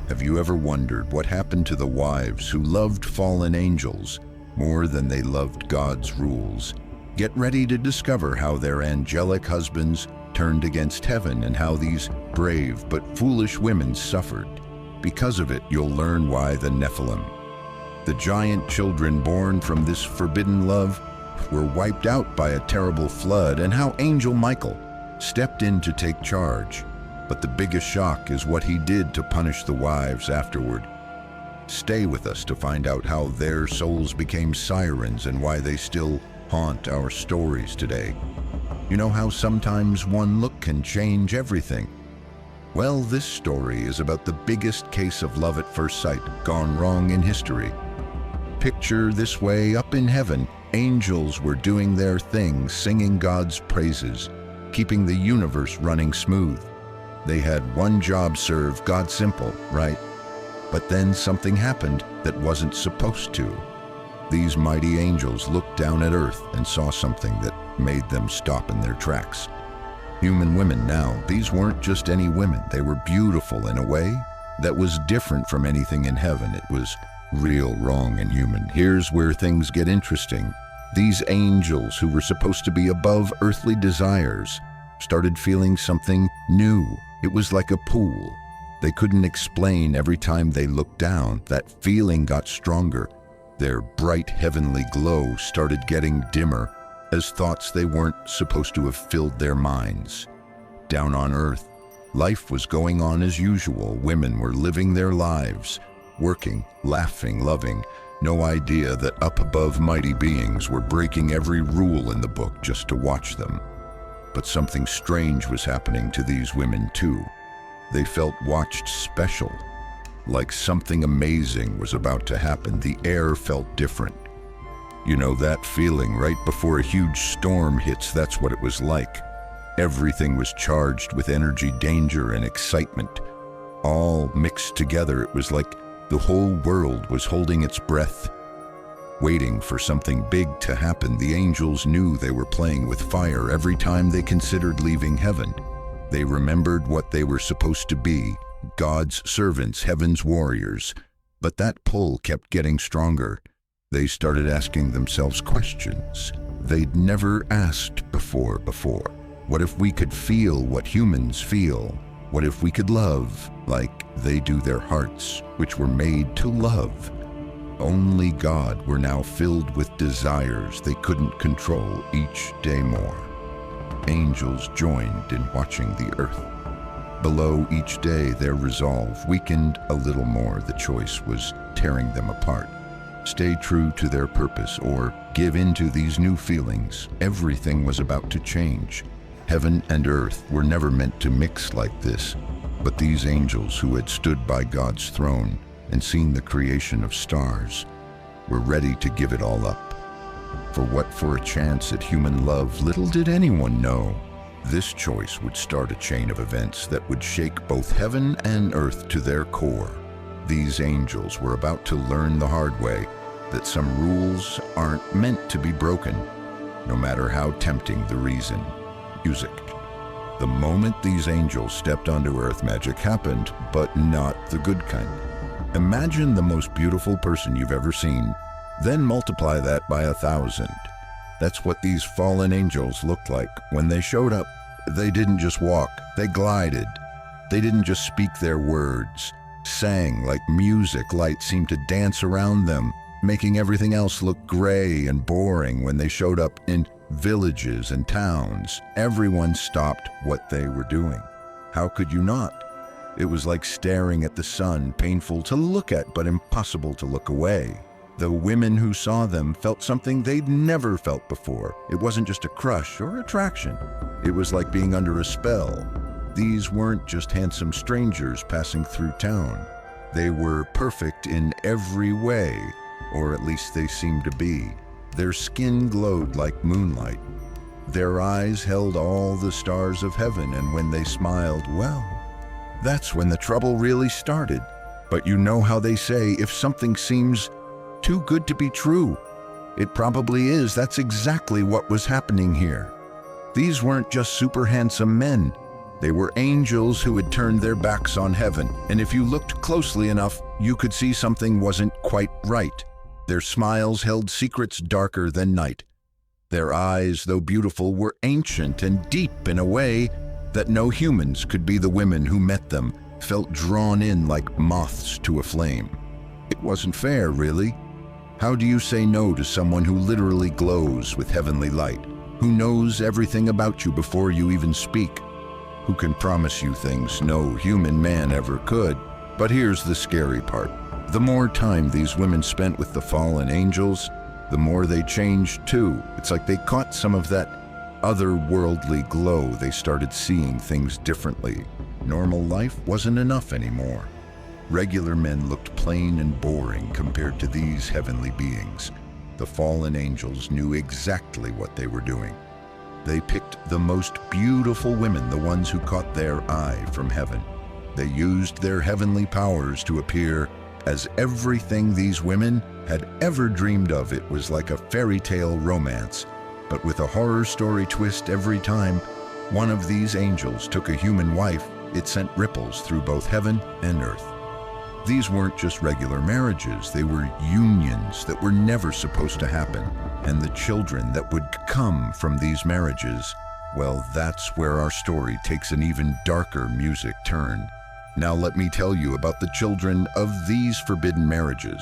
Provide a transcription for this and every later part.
Have you ever wondered what happened to the wives who loved fallen angels more than they loved God's rules? Get ready to discover how their angelic husbands turned against heaven and how these brave but foolish women suffered. Because of it, you'll learn why the Nephilim, the giant children born from this forbidden love, were wiped out by a terrible flood, and how Angel Michael stepped in to take charge. But the biggest shock is what he did to punish the wives afterward. Stay with us to find out how their souls became sirens and why they still haunt our stories today. You know how sometimes one look can change everything? Well, this story is about the biggest case of love at first sight gone wrong in history. Picture this way: up in heaven, angels were doing their thing, singing God's praises, keeping the universe running smooth. They had one job: serve God. Simple, right? But then something happened that wasn't supposed to. These mighty angels looked down at earth and saw something that made them stop in their tracks. Human women now, these weren't just any women. They were beautiful in a way that was different from anything in heaven. It was real, wrong, and human. Here's where things get interesting. These angels, who were supposed to be above earthly desires, started feeling something new. It was like a pool. They couldn't explain. Every time they looked down, that feeling got stronger. Their bright heavenly glow started getting dimmer as thoughts they weren't supposed to have filled their minds. Down on earth, life was going on as usual. Women were living their lives, working, laughing, loving. No idea that up above mighty beings were breaking every rule in the book just to watch them. But something strange was happening to these women too. They felt watched, special, like something amazing was about to happen. The air felt different. You know that feeling right before a huge storm hits? That's what it was like. Everything was charged with energy, danger, and excitement, all mixed together. It was like the whole world was holding its breath, waiting for something big to happen. The angels knew they were playing with fire. Every time they considered leaving heaven, they remembered what they were supposed to be: God's servants, heaven's warriors. But that pull kept getting stronger. They started asking themselves questions they'd never asked before. What if we could feel what humans feel? What if we could love like they do? Their hearts, which were made to love only God, were now filled with desires they couldn't control. Each day more, angels joined in watching the earth below. Each day their resolve weakened a little more. The choice was tearing them apart. Stay true to their purpose or give in to these new feelings. Everything was about to change. Heaven and earth were never meant to mix like this, but these angels who had stood by God's throne and seen the creation of stars were ready to give it all up. For what? For a chance at human love? Little did anyone know this choice would start a chain of events that would shake both heaven and earth to their core. These angels were about to learn the hard way that some rules aren't meant to be broken, no matter how tempting the reason. Music. The moment these angels stepped onto earth, magic happened, but not the good kind. Imagine the most beautiful person you've ever seen, then multiply that by 1,000. That's what these fallen angels looked like. When they showed up, they didn't just walk, they glided. They didn't just speak, their words sang like music. Light seemed to dance around them, making everything else look gray and boring. When they showed up in villages and towns, everyone stopped what they were doing. How could you not? It was like staring at the sun, painful to look at but impossible to look away. The women who saw them felt something they'd never felt before. It wasn't just a crush or attraction. It was like being under a spell. These weren't just handsome strangers passing through town. They were perfect in every way, or at least they seemed to be. Their skin glowed like moonlight. Their eyes held all the stars of heaven, and when they smiled, well, that's when the trouble really started. But you know how they say, if something seems too good to be true, it probably is. That's exactly what was happening here. These weren't just super handsome men. They were angels who had turned their backs on heaven, and if you looked closely enough, you could see something wasn't quite right. Their smiles held secrets darker than night. Their eyes, though beautiful, were ancient and deep in a way that no humans could be. The women who met them felt drawn in like moths to a flame. It wasn't fair, really. How do you say no to someone who literally glows with heavenly light, who knows everything about you before you even speak, who can promise you things no human man ever could? But here's the scary part. The more time these women spent with the fallen angels, the more they changed too. It's like they caught some of that otherworldly glow. They started seeing things differently. Normal life wasn't enough anymore. Regular men looked plain and boring compared to these heavenly beings. The fallen angels knew exactly what they were doing. They picked the most beautiful women, the ones who caught their eye from heaven. They used their heavenly powers to appear as everything these women had ever dreamed of. It was like a fairy tale romance, but with a horror story twist every time one of these angels took a human wife. It sent ripples through both heaven and earth. These weren't just regular marriages, they were unions that were never supposed to happen. And the children that would come from these marriages, well, that's where our story takes an even darker music turn. Now let me tell you about the children of these forbidden marriages.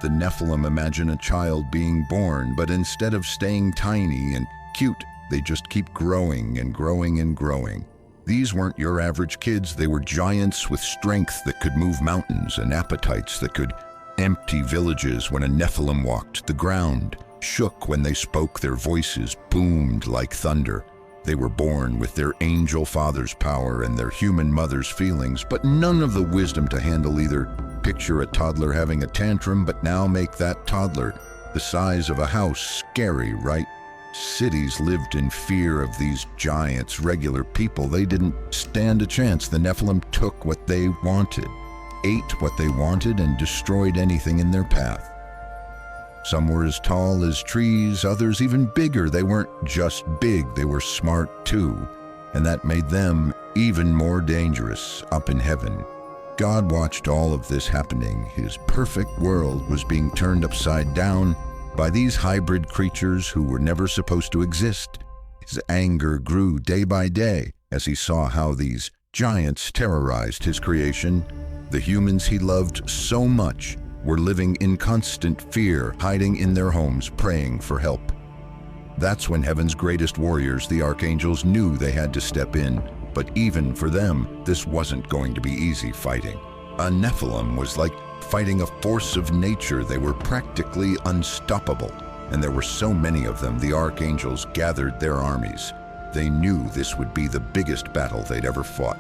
The Nephilim imagine a child being born, but instead of staying tiny and cute, they just keep growing and growing and growing. These weren't your average kids, they were giants with strength that could move mountains and appetites that could empty villages. When a Nephilim walked, the ground shook. When they spoke, their voices boomed like thunder. They were born with their angel father's power and their human mother's feelings, but none of the wisdom to handle either. Picture a toddler having a tantrum, but now make that toddler the size of a house. Scary, right? Cities lived in fear of these giants. Regular people, they didn't stand a chance. The Nephilim took what they wanted, ate what they wanted, and destroyed anything in their path. Some were as tall as trees, others even bigger. They weren't just big, they were smart too, and that made them even more dangerous up in heaven. God watched all of this happening. His perfect world was being turned upside down by these hybrid creatures who were never supposed to exist. His anger grew day by day as he saw how these giants terrorized his creation. The humans he loved so much were living in constant fear, hiding in their homes, praying for help. That's when heaven's greatest warriors, the archangels, knew they had to step in. But even for them, this wasn't going to be easy fighting. A Nephilim was like fighting a force of nature. They were practically unstoppable, and there were so many of them. The archangels gathered their armies. They knew this would be the biggest battle they'd ever fought.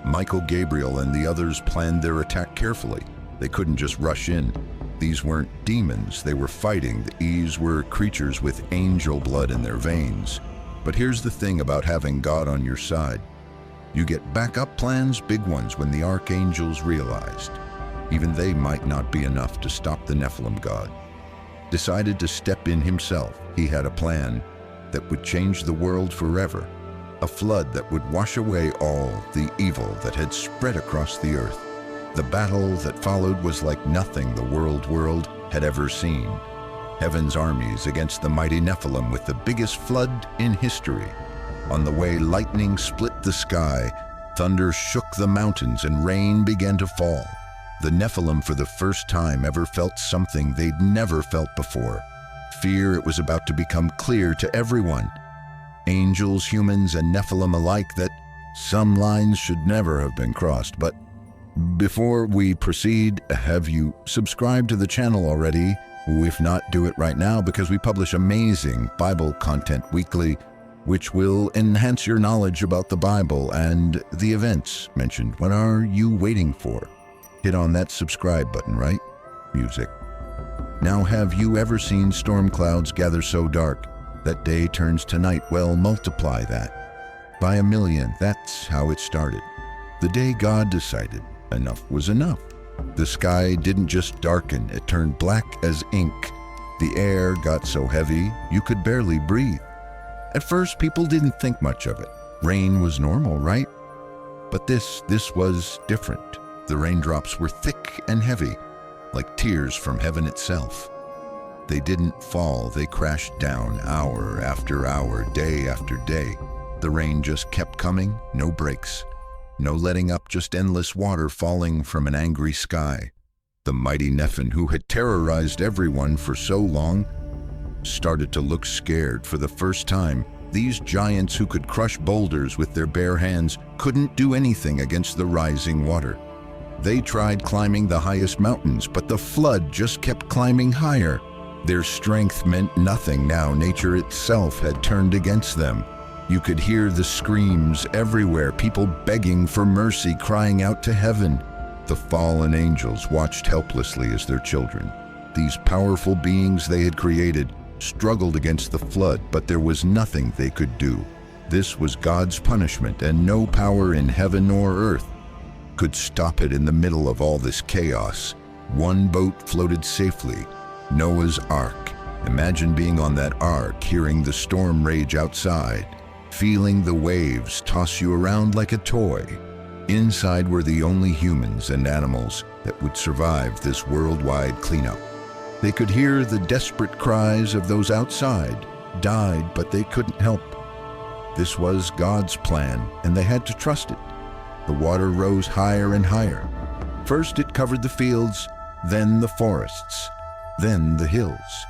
Michael, Gabriel, and the others planned their attack carefully. They couldn't just rush in. These weren't demons they were fighting. These were creatures with angel blood in their veins. But here's the thing about having God on your side. You get backup plans, big ones, when the archangels realized even they might not be enough to stop the Nephilim. God decided to step in himself. He had a plan that would change the world forever, a flood that would wash away all the evil that had spread across the earth. The battle that followed was like nothing the world had ever seen. Heaven's armies against the mighty Nephilim with the biggest flood in history. On the way, lightning split the sky, thunder shook the mountains, and rain began to fall. The Nephilim, for the first time ever, felt something they'd never felt before. Fear. It was about to become clear to everyone, angels, humans, and Nephilim alike, that some lines should never have been crossed. But before we proceed, have you subscribed to the channel already? If not, do it right now, because we publish amazing Bible content weekly, which will enhance your knowledge about the Bible and the events mentioned. What are you waiting for? Hit on that subscribe button, right? Music. Now, have you ever seen storm clouds gather so dark that day turns to night? Well, multiply that by 1,000,000. That's how it started. The day God decided enough was enough. The sky didn't just darken, it turned black as ink. The air got so heavy you could barely breathe. At first, people didn't think much of it. Rain was normal, right? But this was different. The raindrops were thick and heavy, like tears from heaven itself. They didn't fall, they crashed down hour after hour, day after day. The rain just kept coming, no breaks. No letting up, just endless water falling from an angry sky. The mighty Nephilim, who had terrorized everyone for so long, started to look scared for the first time. These giants who could crush boulders with their bare hands couldn't do anything against the rising water. They tried climbing the highest mountains, but the flood just kept climbing higher. Their strength meant nothing now. Nature itself had turned against them. You could hear the screams everywhere, people begging for mercy, crying out to heaven. The fallen angels watched helplessly as their children, these powerful beings they had created, struggled against the flood, but there was nothing they could do. This was God's punishment, and no power in heaven or earth could stop it. In the middle of all this chaos, one boat floated safely, Noah's Ark. Imagine being on that ark, hearing the storm rage outside, feeling the waves toss you around like a toy. Inside were the only humans and animals that would survive this worldwide cleanup. They could hear the desperate cries of those outside, died, but they couldn't help. This was God's plan, and they had to trust it. The water rose higher and higher. First it covered the fields, then the forests, then the hills.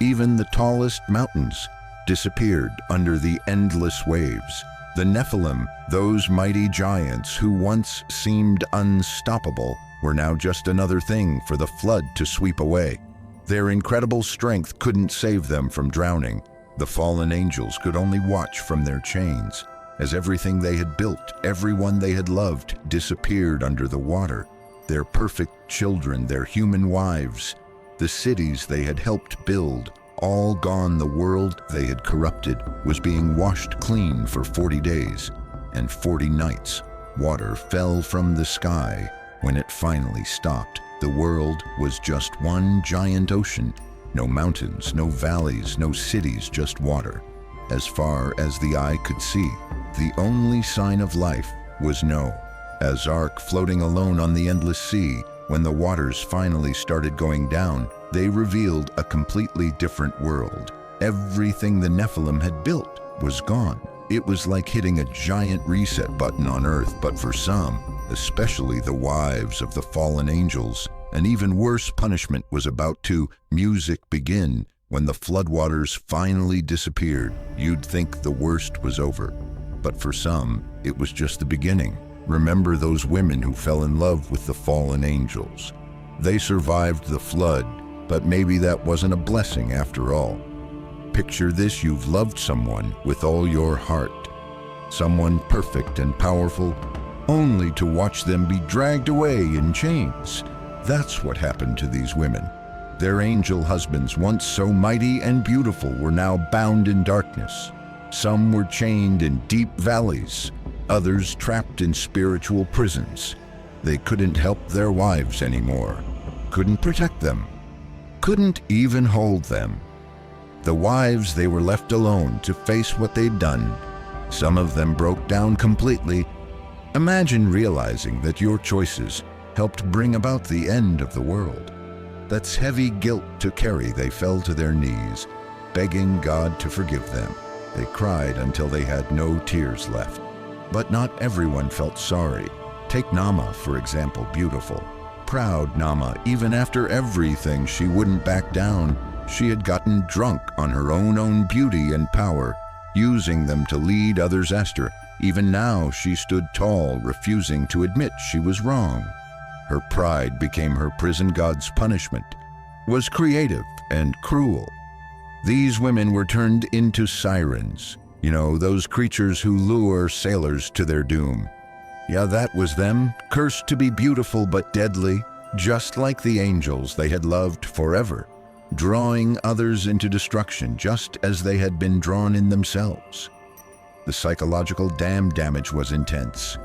Even the tallest mountains disappeared under the endless waves. The Nephilim, those mighty giants who once seemed unstoppable, were now just another thing for the flood to sweep away. Their incredible strength couldn't save them from drowning. The fallen angels could only watch from their chains as everything they had built, everyone they had loved, disappeared under the water. Their perfect children, their human wives, the cities they had helped build, all gone. The world they had corrupted was being washed clean for 40 days and 40 nights. Water fell from the sky. When it finally stopped, the world was just one giant ocean. No mountains, no valleys, no cities, just water. As far as the eye could see, the only sign of life was Noah, as Ark floating alone on the endless sea. When the waters finally started going down, they revealed a completely different world. Everything the Nephilim had built was gone. It was like hitting a giant reset button on Earth, but for some, especially the wives of the fallen angels, an even worse punishment was about to begin. When the floodwaters finally disappeared, you'd think the worst was over. But for some, it was just the beginning. Remember those women who fell in love with the fallen angels. They survived the flood, but maybe that wasn't a blessing after all. Picture this: you've loved someone with all your heart, someone perfect and powerful, only to watch them be dragged away in chains. That's what happened to these women. Their angel husbands, once so mighty and beautiful, were now bound in darkness. Some were chained in deep valleys, others trapped in spiritual prisons. They couldn't help their wives anymore, couldn't protect them, couldn't even hold them. The wives, they were left alone to face what they'd done. Some of them broke down completely. Imagine realizing that your choices helped bring about the end of the world. That's heavy guilt to carry. They fell to their knees, begging God to forgive them. They cried until they had no tears left. But not everyone felt sorry. Take Nama, for example, beautiful, proud Nama. Even after everything, she wouldn't back down. She had gotten drunk on her own beauty and power, using them to lead others. Esther, even now, she stood tall, refusing to admit she was wrong. Her pride became her prison. God's punishment was creative and cruel. These women were turned into sirens. You know, those creatures who lure sailors to their doom. Yeah, that was them, cursed to be beautiful but deadly, just like the angels they had loved forever, drawing others into destruction just as they had been drawn in themselves. The psychological damage was intense.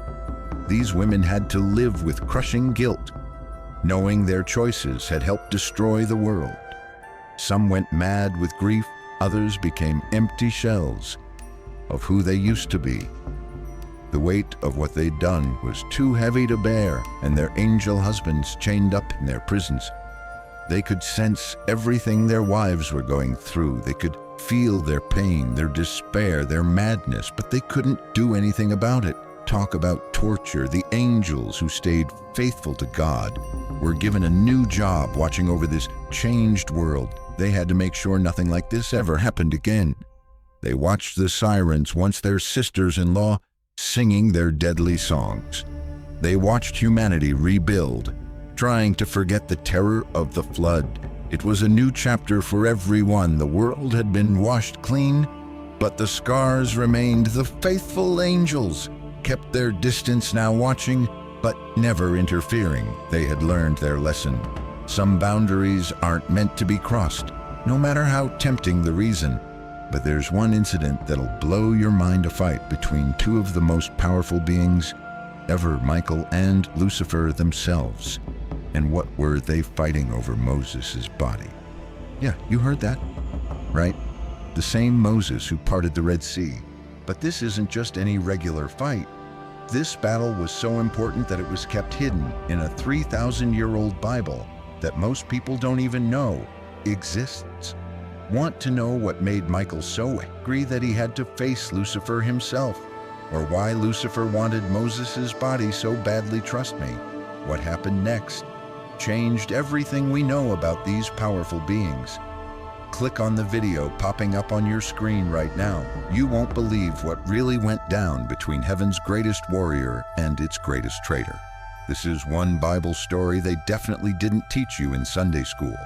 These women had to live with crushing guilt, knowing their choices had helped destroy the world. Some went mad with grief, others became empty shells of who they used to be. The weight of what they'd done was too heavy to bear, and their angel husbands chained up in their prisons. They could sense everything their wives were going through. They could feel their pain, their despair, their madness, but they couldn't do anything about it. Talk about torture. The angels who stayed faithful to God were given a new job watching over this changed world. They had to make sure nothing like this ever happened again. They watched the sirens, once their sisters-in-law, singing their deadly songs. They watched humanity rebuild, trying to forget the terror of the flood. It was a new chapter for everyone. The world had been washed clean, but the scars remained. The faithful angels kept their distance, now watching, but never interfering. They had learned their lesson. Some boundaries aren't meant to be crossed, no matter how tempting the reason. But there's one incident that'll blow your mind, a fight between two of the most powerful beings ever, Michael and Lucifer themselves. And what were they fighting over? Moses' body. Yeah, you heard that, right? The same Moses who parted the Red Sea. But this isn't just any regular fight. This battle was so important that it was kept hidden in a 3,000-year-old Bible that most people don't even know exists. Want to know what made Michael so angry that he had to face Lucifer himself? Or why Lucifer wanted Moses' body so badly? Trust me, what happened next changed everything we know about these powerful beings. Click on the video popping up on your screen right now. You won't believe what really went down between heaven's greatest warrior and its greatest traitor. This is one Bible story they definitely didn't teach you in Sunday school.